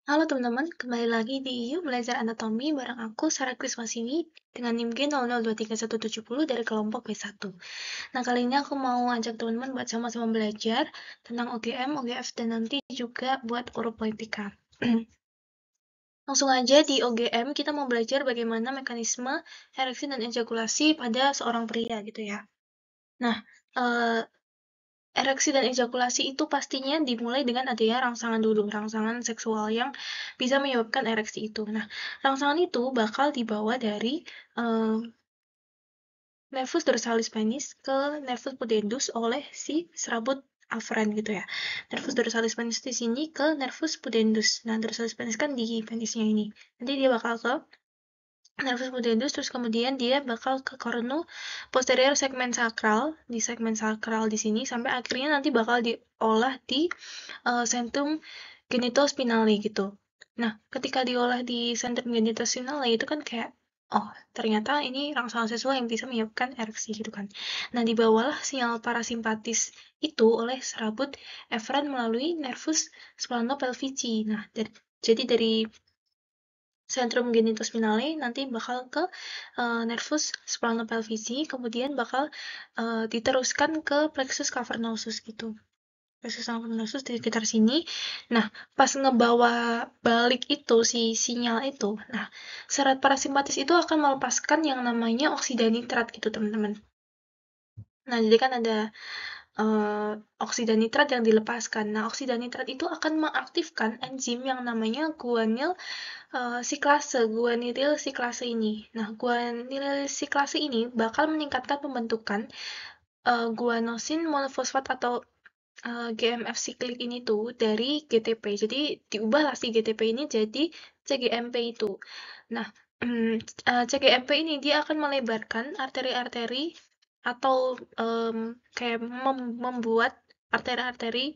Halo teman-teman, kembali lagi di Yuk Belajar Anatomi bareng aku, Sarah Kriswasini, dengan NIM G002370 dari kelompok B1. Nah, kali ini aku mau ajak teman-teman buat sama-sama belajar tentang OGM, OGF, dan nanti juga buat uropoetika. Langsung aja di OGM, kita mau belajar bagaimana mekanisme ereksi dan ejakulasi pada seorang pria gitu ya. Nah, ereksi dan ejakulasi itu pastinya dimulai dengan adanya rangsangan dulu, rangsangan seksual yang bisa menyebabkan ereksi itu. Nah, rangsangan itu bakal dibawa dari nervus dorsalis penis ke nervus pudendus oleh si serabut aferen gitu ya. Nervus dorsalis penis di sini ke nervus pudendus. Nah, dorsalis penis kan di penisnya ini. Nanti dia bakal ke nervus pudendus, terus kemudian dia bakal ke cornu posterior segmen sakral, di segmen sakral di sini, sampai akhirnya nanti bakal diolah di centrum genitospinale gitu. Nah, ketika diolah di centrum genitospinale itu kan kayak, oh ternyata ini rangsangan seksual yang bisa menyebabkan ereksi gitu kan. Nah, dibawalah sinyal parasimpatis itu oleh serabut eferen melalui nervus splanopelvici. Nah, jadi dari centrum genitospinale nanti bakal ke nervus splanopelvici, kemudian bakal diteruskan ke plexus cavernosus gitu. Plexus cavernosus di sekitar sini. Nah, pas ngebawa balik itu si sinyal itu, nah serat parasimpatis itu akan melepaskan yang namanya oksida nitrat gitu teman-teman. Nah, jadi kan ada oksida nitrat yang dilepaskan. Nah, oksida nitrat itu akan mengaktifkan enzim yang namanya guanyl guanidil siklase ini. Nah, guanidil siklase ini bakal meningkatkan pembentukan guanosin monofosfat atau GMF siklik ini tuh dari GTP. Jadi diubahlah si GTP ini jadi CGMP itu. Nah, CGMP ini dia akan melebarkan arteri-arteri atau kayak membuat arteri-arteri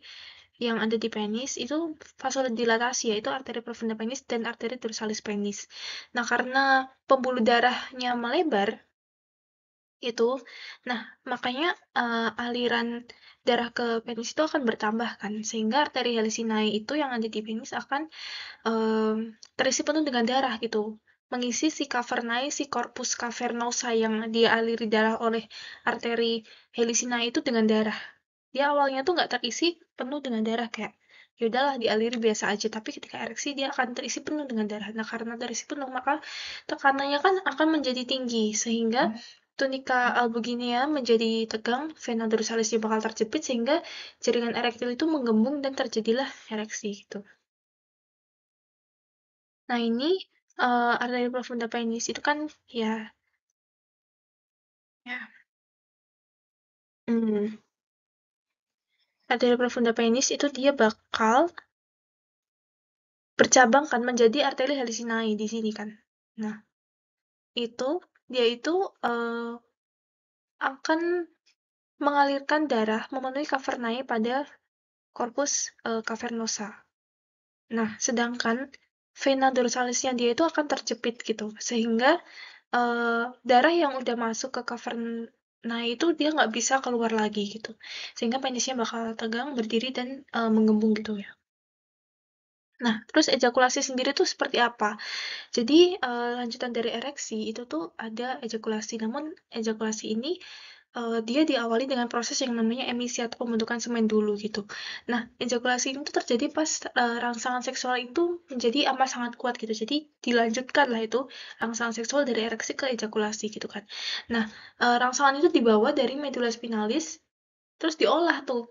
yang ada di penis itu vasodilatasi, yaitu arteri profunda penis dan arteri dorsalis penis. Nah, karena pembuluh darahnya melebar itu, nah makanya aliran darah ke penis itu akan bertambah kan, sehingga arteri Helicinae itu yang ada di penis akan terisi penuh dengan darah gitu, mengisi si cavernae, si corpus cavernosa yang dialiri darah oleh arteri Helicinae itu dengan darah. Dia awalnya tuh nggak terisi penuh dengan darah, kayak ya udahlah dialiri biasa aja, tapi ketika ereksi dia akan terisi penuh dengan darah. Nah, karena terisi penuh maka tekanannya kan akan menjadi tinggi, sehingga tunika albuginea menjadi tegang, vena dorsalisnya bakal terjepit sehingga jaringan erektil itu menggembung dan terjadilah ereksi gitu. Nah, ini arteri profunda penis itu kan ya hmm, arteri profunda penis itu dia bakal bercabang kan menjadi arteri Helicinae di sini kan. Nah, dia itu akan mengalirkan darah memenuhi cavernae pada corpus cavernosa. Nah, sedangkan vena dorsalisnya dia itu akan terjepit gitu, sehingga darah yang udah masuk ke cavernae itu dia nggak bisa keluar lagi gitu, sehingga penisnya bakal tegang, berdiri, dan menggembung gitu ya. Nah, terus ejakulasi sendiri tuh seperti apa? Jadi, lanjutan dari ereksi itu tuh ada ejakulasi, namun ejakulasi ini dia diawali dengan proses yang namanya emisi atau pembentukan semen dulu gitu. Nah, ejakulasi itu terjadi pas rangsangan seksual itu menjadi amat sangat kuat gitu. Jadi dilanjutkan lah itu rangsangan seksual dari ereksi ke ejakulasi gitu kan. Nah, rangsangan itu dibawa dari medula spinalis, terus diolah tuh.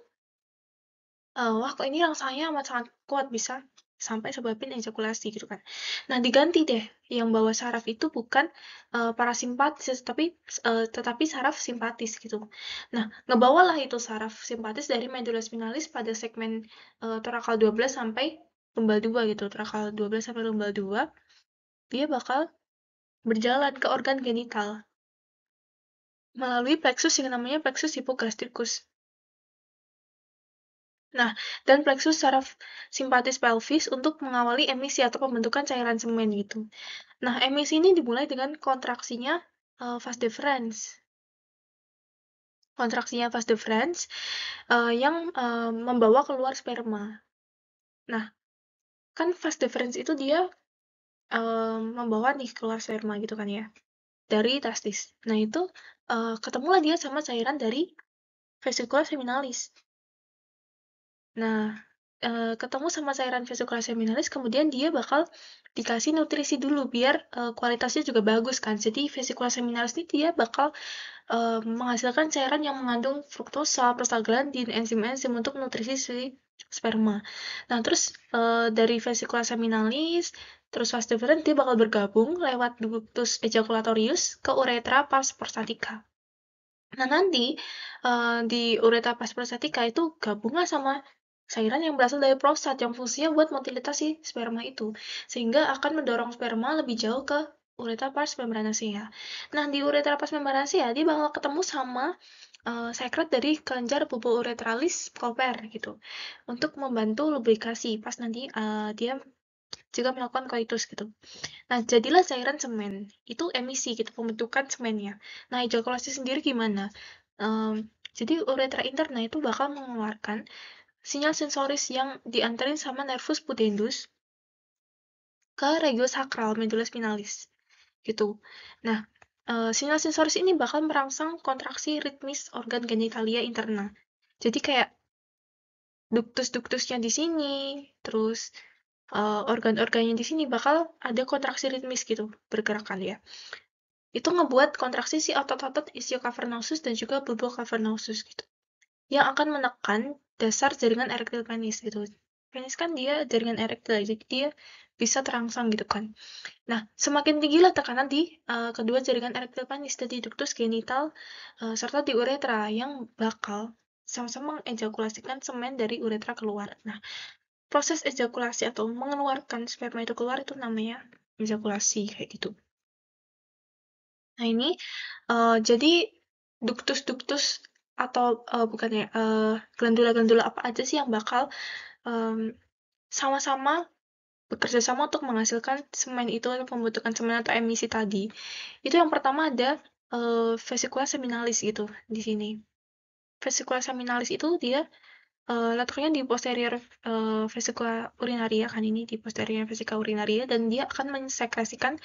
Wah kok ini rangsangannya amat sangat kuat, bisa sampai sebabin ejakulasi gitu kan. Nah, diganti deh, yang bawa saraf itu bukan parasimpatis tetapi saraf simpatis gitu. Nah, ngebawalah itu saraf simpatis dari medula spinalis pada segmen torakal 12 sampai lumbal 2 gitu. Torakal 12 sampai lumbal 2 dia bakal berjalan ke organ genital melalui plexus yang namanya plexus hypogastricus. Nah, dan plexus saraf simpatis pelvis untuk mengawali emisi atau pembentukan cairan semen gitu. Nah, emisi ini dimulai dengan kontraksinya vas deferens. Kontraksinya vas deferens yang membawa keluar sperma. Nah, kan vas deferens itu dia membawa nih keluar sperma gitu kan ya, dari testis. Nah itu ketemulah dia sama cairan dari vesicula seminalis. Nah, ketemu sama cairan vesicula seminalis, kemudian dia bakal dikasih nutrisi dulu biar kualitasnya juga bagus kan. Jadi vesicula seminalis ini dia bakal menghasilkan cairan yang mengandung fruktosa, prostaglandin, enzim-enzim untuk nutrisi si sperma. Nah, terus dari vesicula seminalis, terus vas deferens dia bakal bergabung lewat ductus ejaculatorius ke uretra pars prostatica. Nah, nanti di uretra pars prostatica itu gabunglah sama cairan yang berasal dari prostat yang fungsinya buat motilitas si sperma itu, sehingga akan mendorong sperma lebih jauh ke uretra pars membranacea. Nah, di uretra pars membranacea dia bakal ketemu sama sekret dari kelenjar bulbo-uretralis proper gitu, untuk membantu lubrikasi pas nanti dia juga melakukan coitus gitu. Nah, jadilah cairan semen. Itu emisi gitu, pembentukan semennya. Nah, ejakulasi sendiri gimana? Jadi uretra interna itu bakal mengeluarkan sinyal sensoris yang diantarin sama nervus pudendus ke regio sakral medulla spinalis gitu. Nah, sinyal sensoris ini bakal merangsang kontraksi ritmis organ genitalia interna. Jadi kayak ductus-ductusnya di sini, terus organ-organnya di sini bakal ada kontraksi ritmis gitu, bergerakan ya. Itu ngebuat kontraksi si otot-otot ischiocavernosus dan juga bulbocavernosus gitu, yang akan menekan dasar jaringan erektil penis gitu. Penis kan dia jaringan erektil, jadi dia bisa terangsang gitu kan. Nah, semakin tinggilah tekanan di kedua jaringan erektil penis, di ductus genital serta di uretra yang bakal sama-sama mengejakulasikan semen dari uretra keluar. Nah, proses ejakulasi atau mengeluarkan sperma itu keluar itu namanya ejakulasi kayak gitu. Nah, ini jadi ductus-ductus atau bukan ya, glandula-glandula apa aja sih yang bakal sama-sama bekerja sama untuk menghasilkan semen itu untuk membutuhkan semen atau emisi tadi. Itu yang pertama ada vesicula seminalis gitu di sini. Vesicula seminalis itu dia letaknya di posterior vesicula urinaria kan, ini di posterior vesicula urinaria, dan dia akan mensekresikan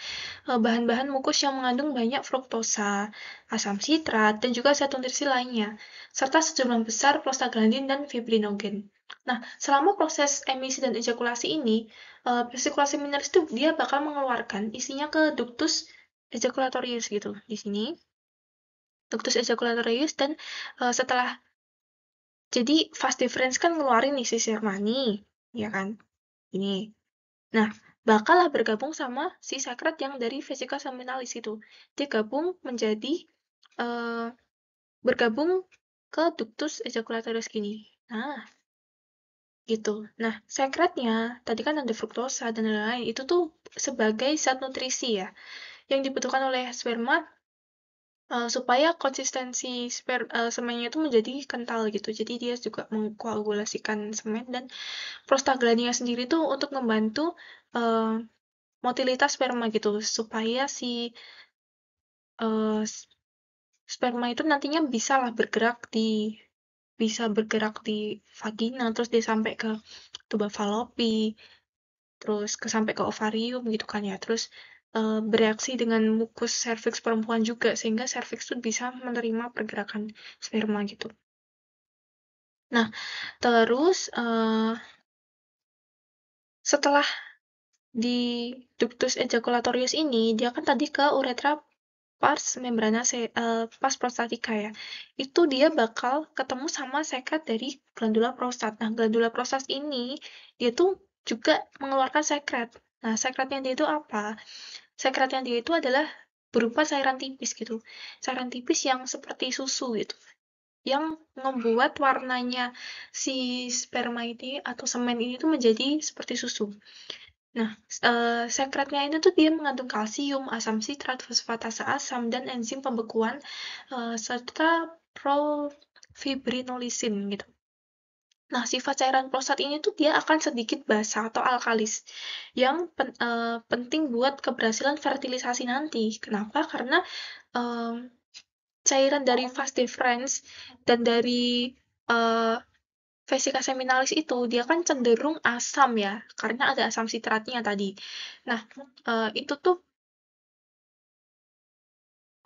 bahan-bahan mukus yang mengandung banyak fruktosa, asam sitrat, dan juga zat nutrisi lainnya, serta sejumlah besar prostaglandin dan fibrinogen. Nah, selama proses emisi dan ejakulasi ini, vesicula seminalis itu dia bakal mengeluarkan isinya ke ductus ejaculatorius gitu di sini, ductus ejaculatorius, dan setelah jadi vas deferens kan ngeluarin nih si Shermani, ya kan? Ini. Nah, bakallah bergabung sama si sekret yang dari vesicula seminalis itu. Dia gabung menjadi bergabung ke ductus ejaculatorius gini. Nah, gitu. Nah, sekretnya tadi kan ada fruktosa dan lain-lain. Itu tuh sebagai zat nutrisi ya, yang dibutuhkan oleh sperma supaya konsistensi semennya itu menjadi kental gitu. Jadi dia juga mengkoagulasikan semen, dan prostaglandinnya sendiri tuh untuk membantu motilitas sperma gitu, supaya si sperma itu nantinya bisa bergerak di vagina, terus dia sampai ke tuba fallopi, terus sampai ke ovarium gitu kan ya, terus bereaksi dengan mukus serviks perempuan juga, sehingga serviks itu bisa menerima pergerakan sperma gitu. Nah, terus setelah di ductus ejaculatorius ini, dia kan tadi ke uretra pars pars prostatica ya. Itu dia bakal ketemu sama sekret dari glandula prostat. Nah, glandula prostat ini dia tuh juga mengeluarkan sekret. Nah, sekretnya dia itu apa? Sekretnya dia itu adalah berupa cairan tipis gitu. Cairan tipis yang seperti susu gitu, yang membuat warnanya si sperma ini atau semen ini tuh menjadi seperti susu. Nah, sekretnya ini tuh dia mengandung kalsium, asam sitrat, fosfatase asam, dan enzim pembekuan, serta profibrinolysin gitu. Nah, sifat cairan prostat ini tuh dia akan sedikit basa atau alkalis, yang penting buat keberhasilan fertilisasi nanti. Kenapa? Karena cairan dari vas deferens dan dari vesika seminalis itu dia kan cenderung asam ya, karena ada asam sitratnya tadi. Nah, itu tuh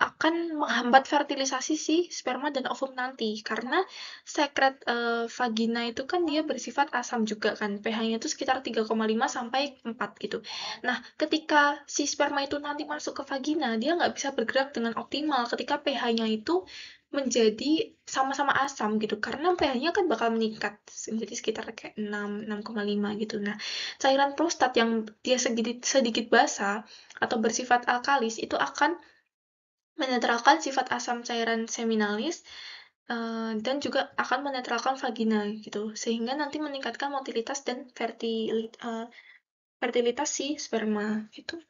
akan menghambat fertilisasi si sperma dan ovum nanti karena sekret vagina itu kan dia bersifat asam juga kan, pH-nya itu sekitar 3,5 sampai 4 gitu. Nah, ketika si sperma itu nanti masuk ke vagina, dia nggak bisa bergerak dengan optimal ketika pH-nya itu menjadi sama-sama asam gitu, karena pH-nya kan bakal meningkat menjadi sekitar kayak 6, 6,5 gitu. Nah, cairan prostat yang dia sedikit basah atau bersifat alkalis itu akan menetralkan sifat asam cairan seminalis, dan juga akan menetralkan vagina gitu, sehingga nanti meningkatkan motilitas dan fertilitas si sperma gitu.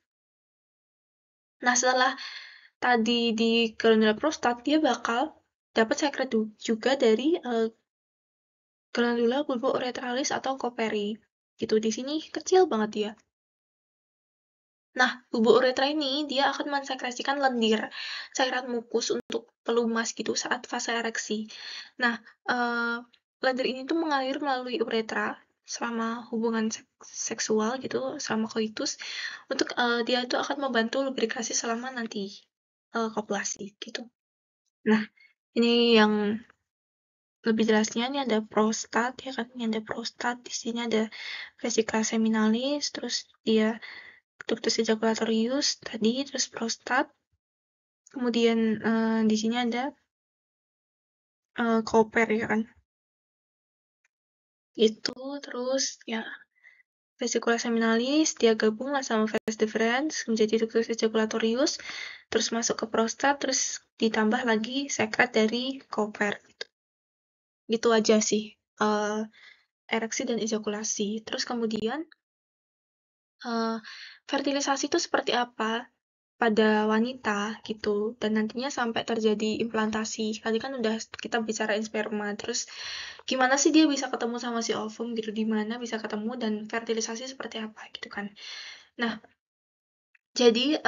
Nah, setelah tadi di glandula prostat, dia bakal dapat sekret juga dari glandula bulbouretralis atau Koperi gitu. Di sini kecil banget dia. Nah, bubuk uretra ini dia akan mensekresikan lendir, cairan mukus untuk pelumas gitu saat fase ereksi. Nah, lendir ini tuh mengalir melalui uretra selama hubungan seksual gitu, selama koitus, untuk dia itu akan membantu lubrikasi selama nanti kopulasi gitu. Nah, ini yang lebih jelasnya ini ada prostat ya kan, ini ada prostat, di sini ada vesicula seminalis, terus dia ductus ejaculatorius tadi, terus prostat, kemudian di sini ada koper ya kan, itu terus ya vesicula seminalis dia gabung lah sama vas deferens menjadi ductus ejaculatorius, terus masuk ke prostat, terus ditambah lagi sekret dari koper gitu. Gitu aja sih ereksi dan ejakulasi. Terus kemudian fertilisasi itu seperti apa pada wanita gitu, dan nantinya sampai terjadi implantasi. Tadi kan udah kita bicarain sperma, terus gimana sih dia bisa ketemu sama si ovum gitu, di mana bisa ketemu dan fertilisasi seperti apa gitu kan. Nah, jadi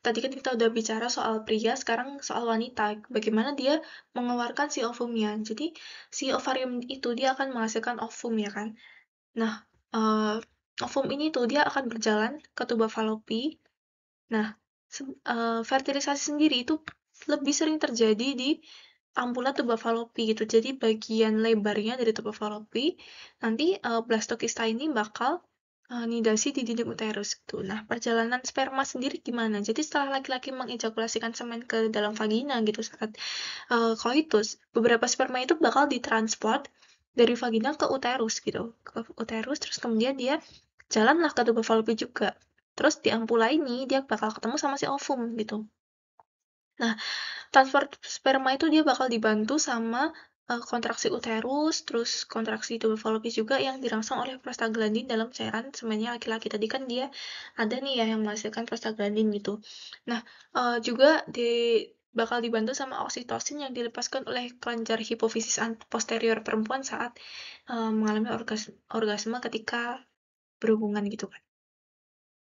tadi kan kita udah bicara soal pria, sekarang soal wanita, bagaimana dia mengeluarkan si ovumnya. Jadi si ovarium itu dia akan menghasilkan ovum ya kan. Nah, ovum ini tuh dia akan berjalan ke tuba Fallopi. Nah, fertilisasi sendiri itu lebih sering terjadi di ampulla tuba Fallopi gitu. Jadi bagian lebarnya dari tuba Fallopi nanti blastokista ini bakal nidasi di dinding uterus gitu. Nah, perjalanan sperma sendiri gimana? Jadi setelah laki-laki mengejakulasikan semen ke dalam vagina gitu saat koitus, beberapa sperma itu bakal ditransport dari vagina ke uterus gitu. Ke uterus terus kemudian dia jalanlah ke tuba Fallopi juga. Terus di ampula ini dia bakal ketemu sama si ovum gitu. Nah, transfer sperma itu dia bakal dibantu sama kontraksi uterus, terus kontraksi tuba Fallopi juga yang dirangsang oleh prostaglandin dalam cairan semennya laki-laki. Tadi kan dia ada nih ya yang menghasilkan prostaglandin gitu. Nah, juga bakal dibantu sama oksitosin yang dilepaskan oleh kelenjar hipofisis posterior perempuan saat mengalami orgasme ketika berhubungan gitu kan.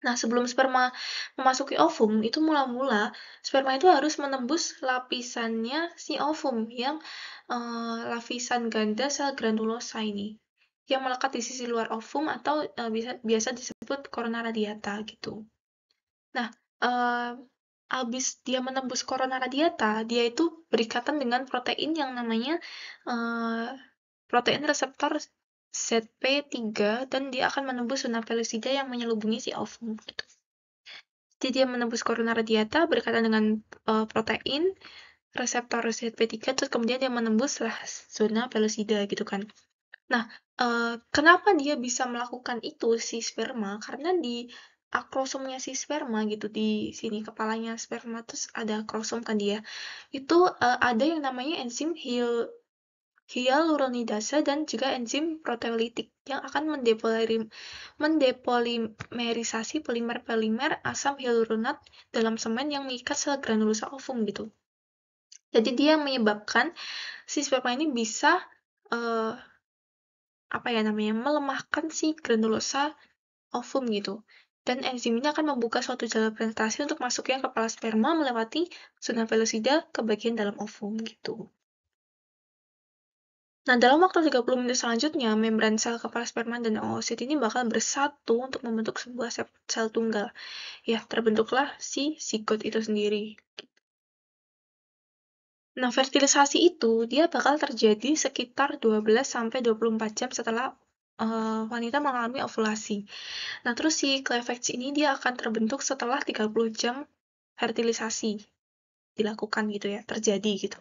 Nah, sebelum sperma memasuki ovum, itu mula-mula sperma itu harus menembus lapisannya si ovum yang lapisan ganda sel granulosa ini yang melekat di sisi luar ovum atau biasa disebut corona radiata gitu. Nah, abis dia menembus corona radiata, dia itu berikatan dengan protein yang namanya uh, protein reseptor ZP3 dan dia akan menembus zona pellucida yang menyelubungi si ovum gitu. Jadi dia menembus corona radiata berkaitan dengan protein reseptor ZP3 terus kemudian dia menembus lah zona pellucida gitu kan. Nah, kenapa dia bisa melakukan itu si sperma? Karena di akrosomnya si sperma gitu di sini kepalanya sperma terus ada akrosom kan dia. Itu ada yang namanya enzim hyaluronidase dan juga enzim proteolitik yang akan mendepolimerisasi polimer-polimer asam hyaluronat dalam semen yang mengikat sel granulosa ovum gitu. Jadi dia menyebabkan si sperma ini bisa melemahkan si granulosa ovum gitu. Dan enzim ini akan membuka suatu jalur penetrasi untuk masuknya kepala sperma melewati zona pellucida ke bagian dalam ovum gitu. Nah, dalam waktu 30 menit selanjutnya, membran sel kepala sperma dan oosit ini bakal bersatu untuk membentuk sebuah sel tunggal. Ya, terbentuklah si zigot itu sendiri. Nah, fertilisasi itu dia bakal terjadi sekitar 12-24 jam setelah wanita mengalami ovulasi. Nah, terus si cleavage ini dia akan terbentuk setelah 30 jam fertilisasi dilakukan gitu ya, terjadi gitu.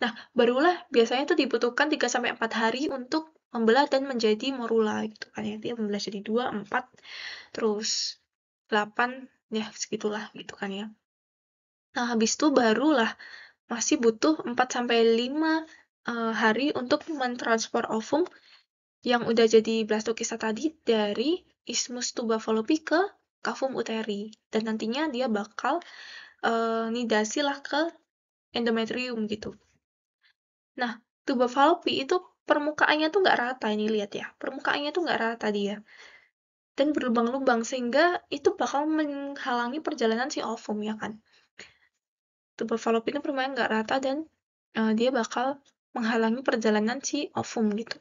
Nah, barulah biasanya itu dibutuhkan 3-4 hari untuk membelah dan menjadi morula gitu kan ya. Dia membelah jadi 2, 4, terus 8, ya segitulah gitu kan ya. Nah, habis itu barulah masih butuh 4-5 hari untuk mentransfer ovum yang udah jadi blastokista tadi dari isthmus tuba fallopi ke cavum uteri. Dan nantinya dia bakal nidasi lah ke endometrium gitu. Nah, tuba fallopi itu permukaannya tuh nggak rata, ini lihat ya. Permukaannya tuh nggak rata dia. Dan berlubang-lubang, sehingga itu bakal menghalangi perjalanan si ovum, ya kan. Tuba fallopi itu permukaannya nggak rata dan dia bakal menghalangi perjalanan si ovum gitu.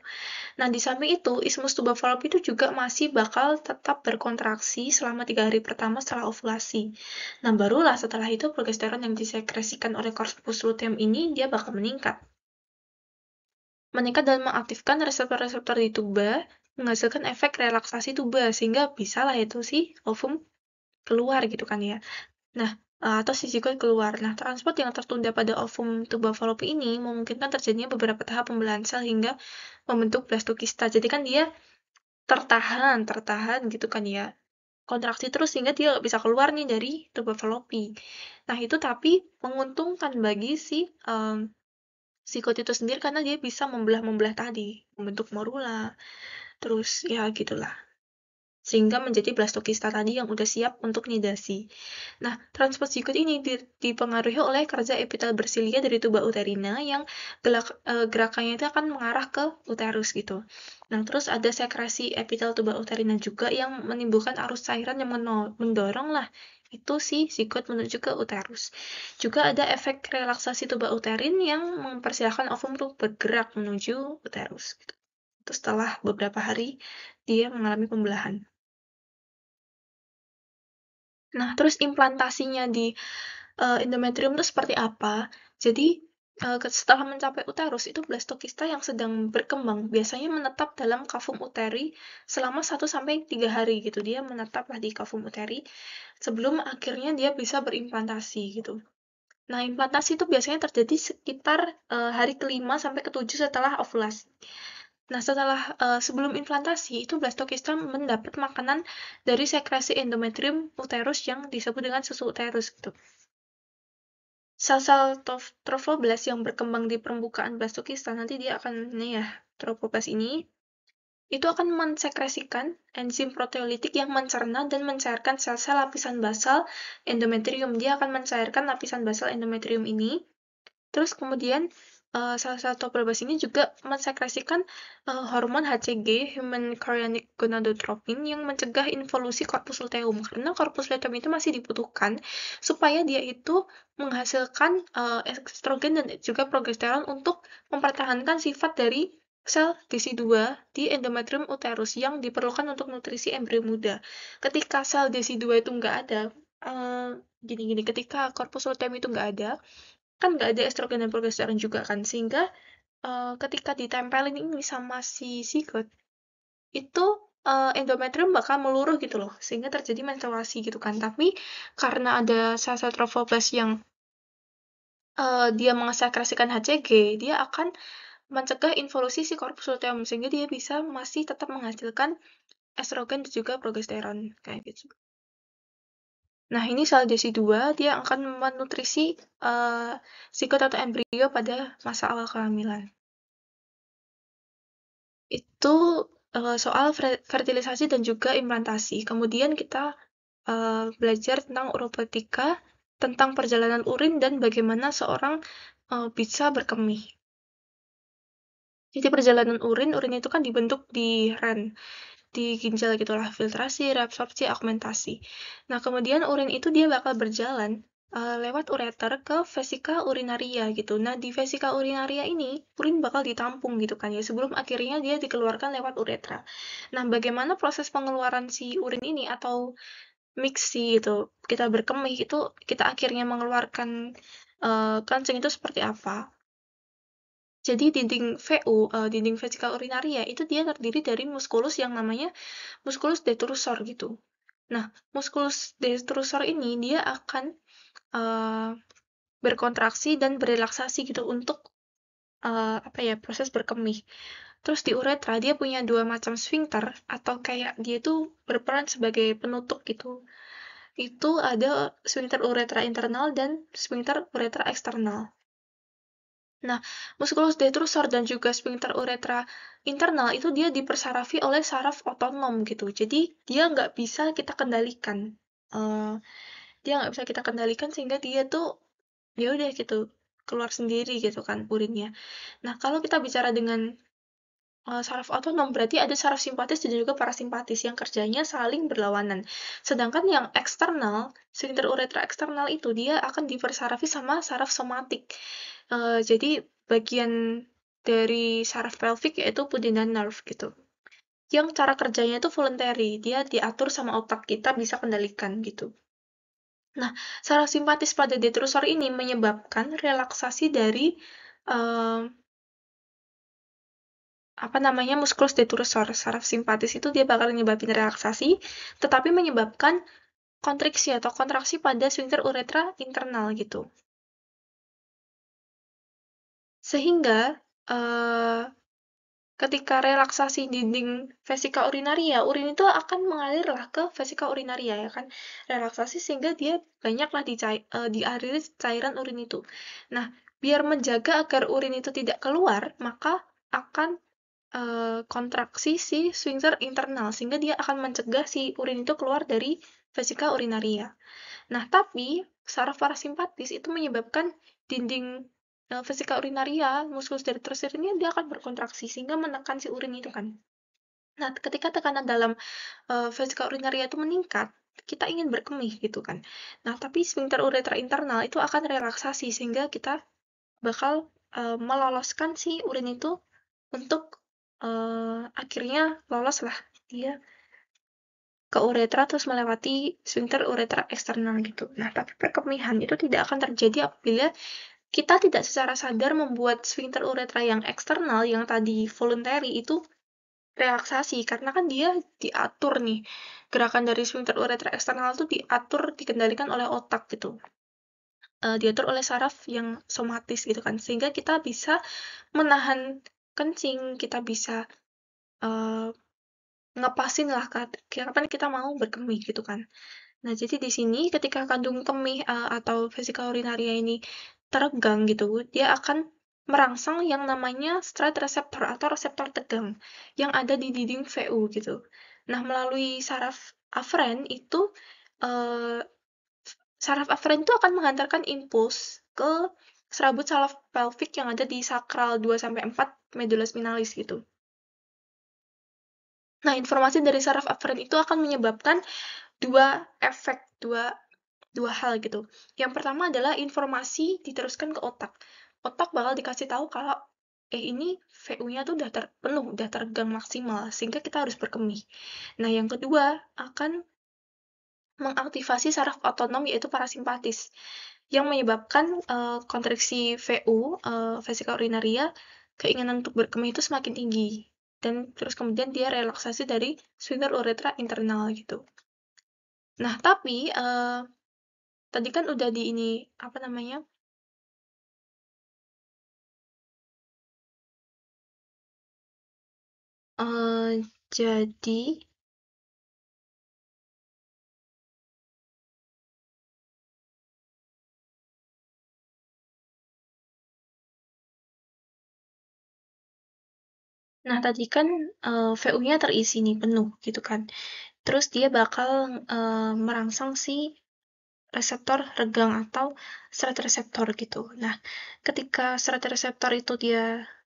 Nah, di samping itu, isthmus tuba fallopi itu juga masih bakal tetap berkontraksi selama 3 hari pertama setelah ovulasi. Nah, barulah setelah itu progesteron yang disekresikan oleh corpus luteum ini dia bakal meningkat. Meningkat dan mengaktifkan reseptor-reseptor di tuba, menghasilkan efek relaksasi tuba, sehingga bisalah itu si ovum keluar gitu kan ya. Nah, atau si zigot keluar. Nah, transport yang tertunda pada ovum tuba fallopi ini memungkinkan terjadinya beberapa tahap pembelahan sel hingga membentuk blastokista. Jadi kan dia tertahan gitu kan ya. Kontraksi terus sehingga dia nggak bisa keluar nih dari tuba fallopi. Nah, itu tapi menguntungkan bagi si zigot itu sendiri karena dia bisa membelah-membelah tadi, membentuk morula, terus ya gitulah. Sehingga menjadi blastokista tadi yang udah siap untuk nidasi. Nah, transport zigot ini dipengaruhi oleh kerja epitel bersilia dari tuba uterina yang gerakannya itu akan mengarah ke uterus gitu. Nah, terus ada sekresi epitel tuba uterina juga yang menimbulkan arus cairan yang mendorong lah itu si zigot menuju ke uterus. Juga ada efek relaksasi tuba uterin yang mempersilahkan ovum untuk bergerak menuju uterus gitu. Terus setelah beberapa hari dia mengalami pembelahan. Nah, terus implantasinya di endometrium itu seperti apa? Jadi, setelah mencapai uterus, itu blastokista yang sedang berkembang biasanya menetap dalam cavum uteri selama 1-3 hari gitu. Dia menetaplah di cavum uteri sebelum akhirnya dia bisa berimplantasi gitu. Nah, implantasi itu biasanya terjadi sekitar hari ke-5 sampai ke-7 setelah ovulasi. Nah, setelah sebelum implantasi, itu blastokista mendapat makanan dari sekresi endometrium uterus yang disebut dengan susu uterus gitu. Sel-sel trofoblast yang berkembang di permukaan blastokista nanti dia akan ini ya, trofoblast ini itu akan mensekresikan enzim proteolitik yang mencerna dan mencairkan sel-sel lapisan basal endometrium. Dia akan mencairkan lapisan basal endometrium ini. Terus kemudian sel-sel trofoblast ini juga mensekresikan hormon HCG, human chorionic gonadotropin, yang mencegah involusi corpus luteum. Karena corpus luteum itu masih dibutuhkan supaya dia itu menghasilkan estrogen dan juga progesteron untuk mempertahankan sifat dari sel DC2 di endometrium uterus yang diperlukan untuk nutrisi embrio muda. Ketika sel DC2 itu nggak ada, gini-gini, ketika corpus luteum itu nggak ada, kan nggak ada estrogen dan progesteron juga kan, sehingga ketika ditempelin ini sama si zigot itu endometrium bakal meluruh gitu loh, sehingga terjadi menstruasi gitu kan. Tapi karena ada sel-sel trofoblast yang dia mengekskresikan HCG, dia akan mencegah involusi si corpus luteum sehingga dia bisa masih tetap menghasilkan estrogen dan juga progesteron kayak gitu. Nah, ini sel DC2 dia akan menutrisi zigot atau embrio pada masa awal kehamilan. Itu soal fertilisasi dan juga implantasi. Kemudian kita belajar tentang uropatika, tentang perjalanan urin dan bagaimana seorang bisa berkemih. Jadi perjalanan urin itu kan dibentuk di ren, di ginjal gitulah, filtrasi, reabsorpsi, augmentasi. Nah, kemudian urin itu dia bakal berjalan lewat ureter ke vesika urinaria gitu. Nah, di vesika urinaria ini urin bakal ditampung gitu kan ya, sebelum akhirnya dia dikeluarkan lewat uretra. Nah, bagaimana proses pengeluaran si urin ini atau miksi itu kita berkemih itu kita akhirnya mengeluarkan kencing itu seperti apa? Jadi dinding VU, dinding vesika urinaria itu dia terdiri dari muskulus yang namanya musculus detrusor gitu. Nah, musculus detrusor ini dia akan uh, berkontraksi dan berelaksasi gitu untuk apa ya, proses berkemih. Terus di uretra dia punya dua macam sphincter atau kayak dia tuh berperan sebagai penutup gitu. Itu ada sphincter uretra internal dan sphincter uretra eksternal. Nah, musculus detrusor dan juga sphincter uretra internal itu dia dipersarafi oleh saraf otonom gitu. Jadi dia nggak bisa kita kendalikan. Eh, dia nggak bisa kita kendalikan sehingga dia tuh ya udah gitu keluar sendiri gitu kan urinnya. Nah, kalau kita bicara dengan saraf otonom berarti ada saraf simpatis dan juga parasimpatis yang kerjanya saling berlawanan. Sedangkan yang eksternal, sphincter uretra eksternal itu dia akan dipersarafi sama saraf somatik. Jadi bagian dari saraf pelvik yaitu pudendal nerve gitu. Yang cara kerjanya itu voluntary, dia diatur sama otak kita bisa kendalikan gitu. Nah, saraf simpatis pada detrusor ini menyebabkan relaksasi dari uh, apa namanya musculus detrusor. Saraf simpatis itu dia bakal menyebabkan relaksasi, tetapi menyebabkan kontriksi atau kontraksi pada sphincter uretra internal gitu. Sehingga ketika relaksasi dinding vesika urinaria, urin itu akan mengalirlah ke vesika urinaria ya kan. Relaksasi sehingga dia banyaklah dialiri cairan urin itu. Nah, biar menjaga agar urin itu tidak keluar, maka akan kontraksi si sphincter internal sehingga dia akan mencegah si urin itu keluar dari vesika urinaria. Nah, tapi saraf parasimpatis itu menyebabkan dinding vesika urinaria, musculus detrusor ini dia akan berkontraksi sehingga menekan si urin itu kan. Nah, ketika tekanan dalam vesika urinaria itu meningkat, kita ingin berkemih gitu kan. Nah, tapi sphincter uretra internal itu akan relaksasi sehingga kita bakal meloloskan si urin itu untuk akhirnya lolos lah dia ke uretra terus melewati sphincter uretra eksternal gitu. Nah, tapi perkemihan itu tidak akan terjadi apabila kita tidak secara sadar membuat sphincter uretra yang eksternal yang tadi voluntary itu relaksasi karena kan dia diatur nih. Gerakan dari sphincter uretra eksternal itu diatur, dikendalikan oleh otak gitu. Diatur oleh saraf yang somatis gitu kan. Sehingga kita bisa menahan kencing, kita bisa uh, ngepasin lah kapan kita mau berkemih gitu kan. Nah, jadi di sini ketika kandung kemih atau vesika urinaria ini teregang gitu, dia akan merangsang yang namanya straight receptor atau reseptor tegang yang ada di dinding VU gitu. Nah, melalui saraf aferen itu eh, saraf aferen itu akan menghantarkan impuls ke serabut saraf pelvik yang ada di sakral 2 sampai 4 medulla spinalis gitu. Nah, informasi dari saraf aferen itu akan menyebabkan dua efek, dua hal gitu. Yang pertama adalah informasi diteruskan ke otak. Otak bakal dikasih tahu kalau ini VU-nya tuh udah penuh, udah teregang maksimal, sehingga kita harus berkemih. Nah, yang kedua akan mengaktifasi saraf otonom yaitu parasimpatis yang menyebabkan kontraksi VU, vesika urinaria, keinginan untuk berkemih itu semakin tinggi. Dan terus kemudian dia relaksasi dari sphincter uretra internal gitu. Nah, tapi tadi kan udah di ini apa namanya? Eh jadi nah tadi kan VU-nya terisi nih penuh gitu kan. Terus dia bakal merangsang si reseptor regang atau serat reseptor gitu. Nah, ketika serat reseptor itu dia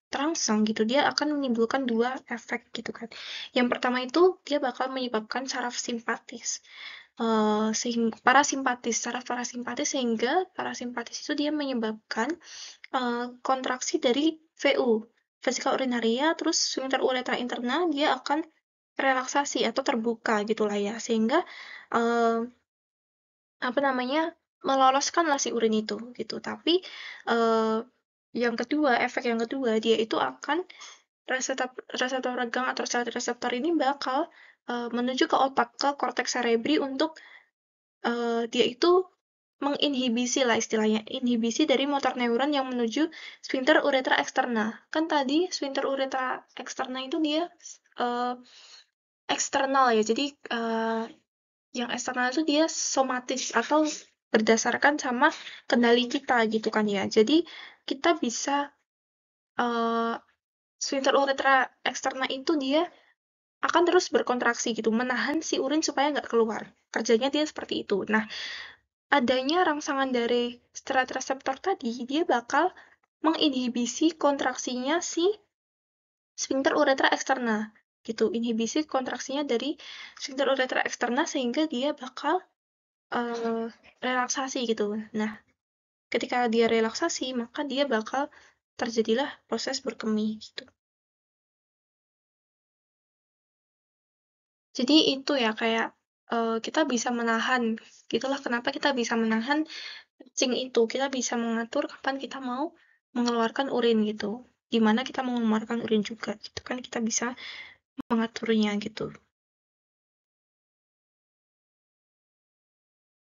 terangsang gitu, dia akan menimbulkan dua efek gitu kan. Yang pertama itu dia bakal menyebabkan saraf simpatis. parasimpatis, saraf parasimpatis, sehingga parasimpatis itu dia menyebabkan kontraksi dari VU, vesika urinaria, terus sphincter uretra interna dia akan relaksasi atau terbuka gitulah ya, sehingga uh, apa namanya, meloloskanlah si urin itu gitu. Tapi yang kedua, efek yang kedua, dia itu akan reseptor regang atau sel reseptor ini bakal menuju ke otak, ke korteks cerebri untuk dia itu menginhibisi lah istilahnya, inhibisi dari motor neuron yang menuju sphincter uretra externa. Kan tadi sphincter uretra externa itu dia uh, eksternal ya, jadi yang eksternal itu dia somatis atau berdasarkan sama kendali kita gitu kan ya. Jadi kita bisa uh, sphincter uretra externa itu dia akan terus berkontraksi gitu, menahan si urin supaya nggak keluar. Kerjanya dia seperti itu. Nah, adanya rangsangan dari steroid reseptor tadi, dia bakal menginhibisi kontraksinya si sphincter uretra externa gitu. Inhibisi kontraksinya dari sphincter uretra externa sehingga dia bakal relaksasi gitu. Nah, ketika dia relaksasi, maka dia bakal terjadilah proses berkemih gitu. Jadi itu ya kayak kita bisa menahan, gitulah kenapa kita bisa menahan kencing itu. Kita bisa mengatur kapan kita mau mengeluarkan urin gitu. Gimana kita mau mengeluarkan urin juga gitu kan kita bisa mengaturnya gitu.